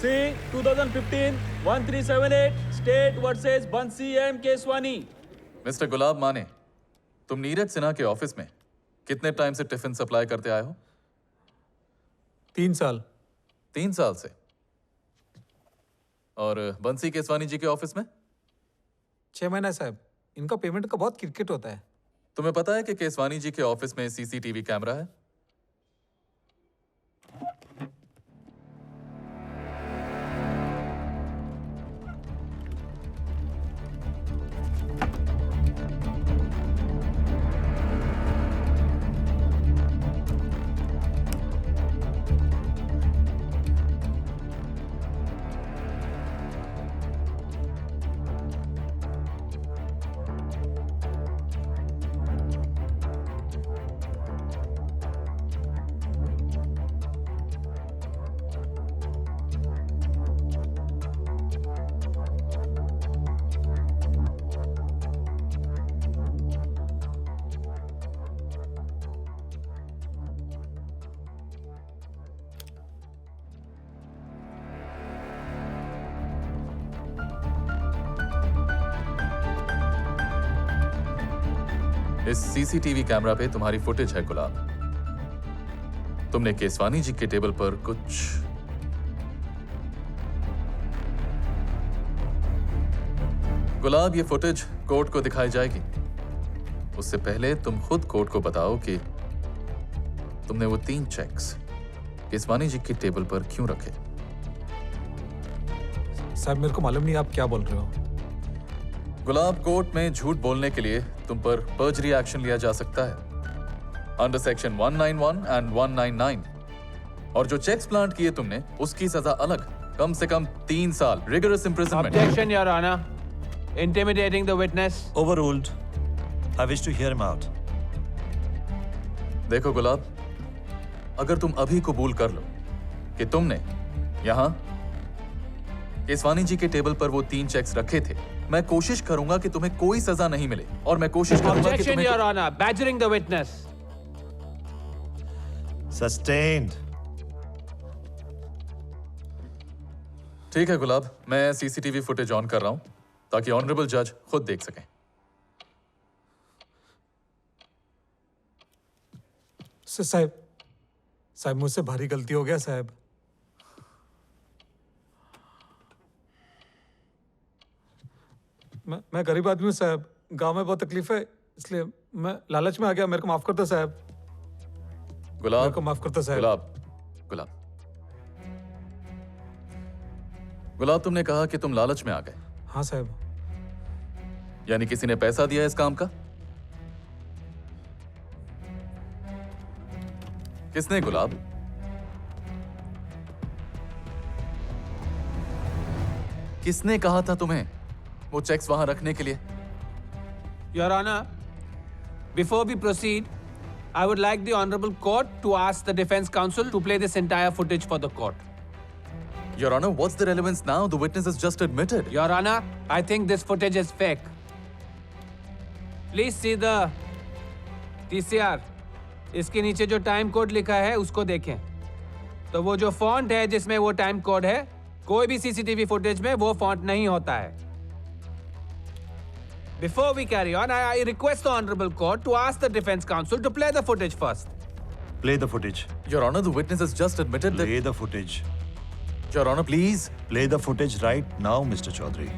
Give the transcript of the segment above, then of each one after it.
C 2015 1378 State versus Bansi M Keswani. Mister Gulab माने, तुम नीरज सिन्हा के ऑफिस में कितने टाइम से टिफिन सप्लाई करते आए हो? 3 साल। 3 साल से। और बंसी केसवानी जी के ऑफिस में? 6 महीना साहब। इनका पेमेंट का बहुत क्रिकेट होता है। तुम्हें पता है कि केसवानी जी के ऑफिस में सीसीटीवी कैमरा है? इस सीसीटीवी कैमरा पे तुम्हारी फुटेज है गुलाब। तुमने केसवानी जी के टेबल पर कुछ गुलाब, ये फुटेज कोर्ट को दिखाई जाएगी। उससे पहले तुम खुद कोर्ट को बताओ कि तुमने वो 3 चेक्स केसवानी जी के टेबल पर क्यों रखे? साहब मेरे को मालूम नहीं आप क्या बोल रहे हो। गुलाब, कोर्ट में झूठ बोलने के लिए तुम पर पर्जरी एक्शन लिया जा सकता है अंडर सेक्शन 191 एंड 199। और जो चेक्स प्लांट किए तुमने, उसकी सजा अलग, कम से कम 3 साल rigorous imprisonment. Objection, Your Honor. Intimidating the witness. Overruled. I wish to hear him out. देखो गुलाब, अगर तुम अभी कबूल कर लो कि तुमने यहां केसवानी जी के टेबल पर वो 3 चेक्स रखे थे, मैं कोशिश करूंगा कि तुम्हें कोई सजा नहीं मिले। और मैं कोशिश करूंगा कि Objection, तुम्हें Your Honor. Badgering the witness. Sustained. ठीक है गुलाब, मैं सीसीटीवी फुटेज ऑन कर रहा हूं ताकि ऑनरेबल जज खुद देख सकें। साहब मुझसे भारी गलती हो गया साहब। मैं गरीब आदमी हूँ साहब, गांव में बहुत तकलीफ है, इसलिए मैं लालच में आ गया। मेरे को माफ करता साहब। गुलाब, मेरे को माफ करता साहब। गुलाब, गुलाब, गुलाब, तुमने कहा कि तुम लालच में आ गए। हाँ साहब। यानी किसी ने पैसा दिया इस काम का? किसने गुलाब? किसने कहा था तुम्हें वो चेक्स वहां रखने के लिए? Your Honor, before we proceed, I would like the Honorable Court to ask the Defense Counsel to play this entire footage for the court. Your Honor, what's the relevance now? The witness has just admitted. Your Honor, I think this footage is fake. Please see the TCR. इसके नीचे जो time code लिखा है उसको देखें। तो वो जो फॉन्ट है जिसमें वो टाइम कोड है, कोई भी सीसीटीवी फुटेज में वो फॉन्ट नहीं होता है। Before we carry on, I request the Honorable Court to ask the Defense Counsel to play the footage first. Play the footage. Your Honor, the witness has just admitted that. Play the footage. Your Honor, please. Play the footage right now, Mr. Chaudhary.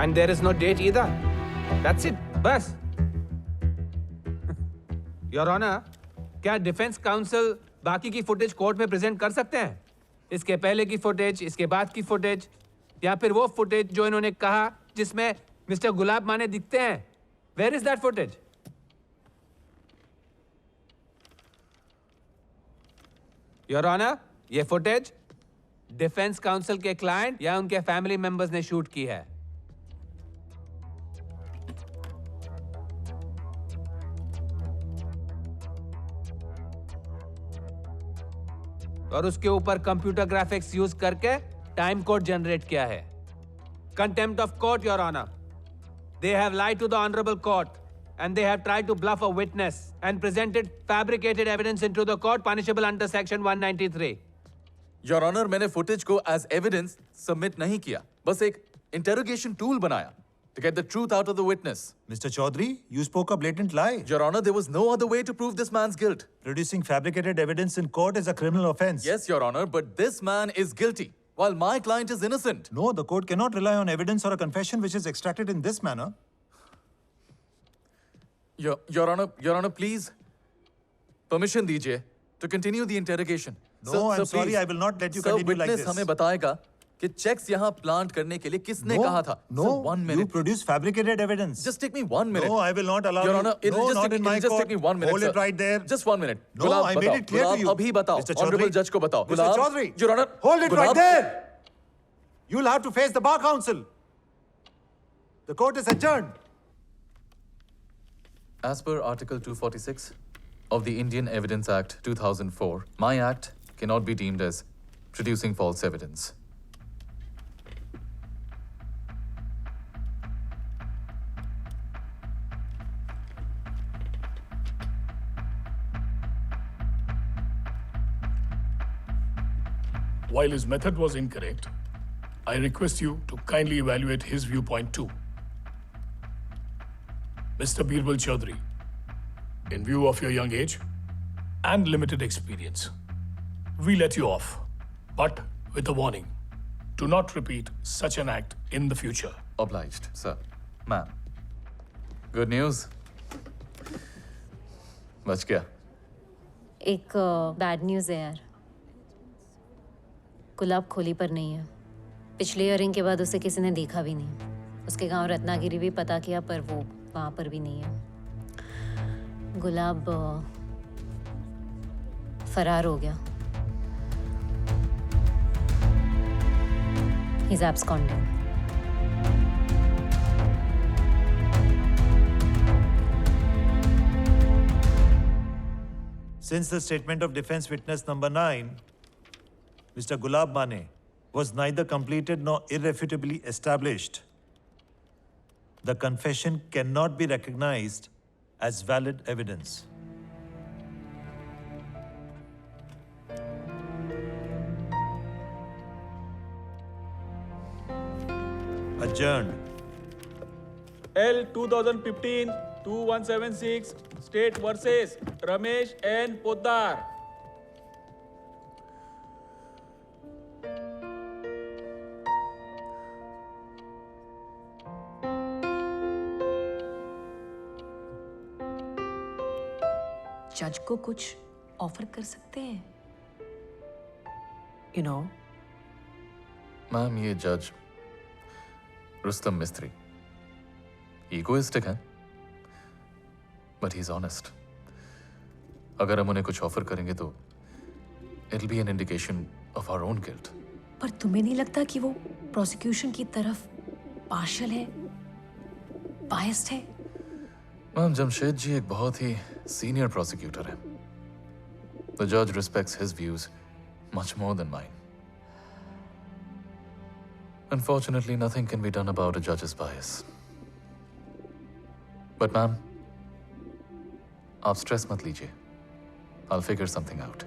And there is no date either. That's it. बस. Your Honor, क्या defence council बाकी की footage court में present कर सकते हैं? इसके पहले की फुटेज, इसके बाद की फुटेज, या फिर वो फुटेज जो इन्होंने कहा जिसमें मिस्टर गुलाब माने दिखते हैं? Where is that footage? Your honour, ये फुटेज डिफेंस काउंसिल के क्लाइंट या उनके फैमिली मेंबर्स ने शूट की है। और उसके ऊपर कंप्यूटर ग्राफिक्स यूज करके टाइम कोड जनरेट किया है। Contempt of court, your honour. They have lied to the honorable court and they have tried to bluff a witness and presented fabricated evidence into the court punishable under section 193. Your honour, मैंने footage को as evidence submit नहीं किया, बस एक interrogation tool बनाया to get the truth out of the witness. Mr. Chaudhary, you spoke a blatant lie. Your honor, there was no other way to prove this man's guilt. Producing fabricated evidence in court is a criminal offense. Yes, your honor, but this man is guilty while my client is innocent. No, the court cannot rely on evidence or a confession which is extracted in this manner. Your honor, please permission दीजिए to continue the interrogation. No, I'm sorry, I will not let you continue like this. Sir, witness हमें बताएगा कि checks यहाँ plant करने के लिए किसने कहा था? No, Sir, 1 minute. you produce fabricated evidence. Just take me 1 minute. No, I will not allow Your you. honor, it'll No, just not take, in my it'll just court. take me 1 minute. Hold sir. it right there. Just 1 minute. No, gulab I made बताओ. it clear to gulab you. अभी बताओ. Mr. Honorable Chaudhary. judge को बताओ. Mr. Gulab. Chaudhary. Your honor. Hold it right gulab. there. You'll have to face the bar council. The court is adjourned. As per Article 246 of the Indian Evidence Act 2004, my act cannot be deemed as producing false evidence. While his method was incorrect, I request you to kindly evaluate his viewpoint too. Mr. Birbal Chaudhary, in view of your young age and limited experience, we let you off, but with a warning. Do not repeat such an act in the future. Obliged, sir. Ma'am. Good news? बच गया. एक bad news है यार। गुलाब खोली पर नहीं है। पिछले ईयरिंग के बाद उसे किसी ने देखा भी नहीं। उसके गांव रत्नागिरी भी पता किया पर वो वहाँ पर भी नहीं है। गुलाब फरार हो गया। He's absconding. Since the statement of defense witness number 9, Mr. Gulab Mane, was neither completed nor irrefutably established, the confession cannot be recognized as valid evidence. Adjourned. L 2015-2176 State versus Ramesh N. Poddar. जज को कुछ offer कर सकते हैं, you know. Ma'am, ये जज रुस्तम मिस्त्री egoistic है, बट ही इज ऑनेस्ट. अगर हम उन्हें कुछ ऑफर करेंगे तो it will be an indication of our own guilt. पर तुम्हें नहीं लगता कि वो प्रोसिक्यूशन की तरफ पार्शियल है, बायस्ड है? मैम, जमशेद जी एक बहुत ही सीनियर प्रोसिक्यूटर है. द जज respects his views much more than mine. Unfortunately, nothing can be done about a judge's bias. But ma'am, आप स्ट्रेस मत लीजिए. I'll figure something out.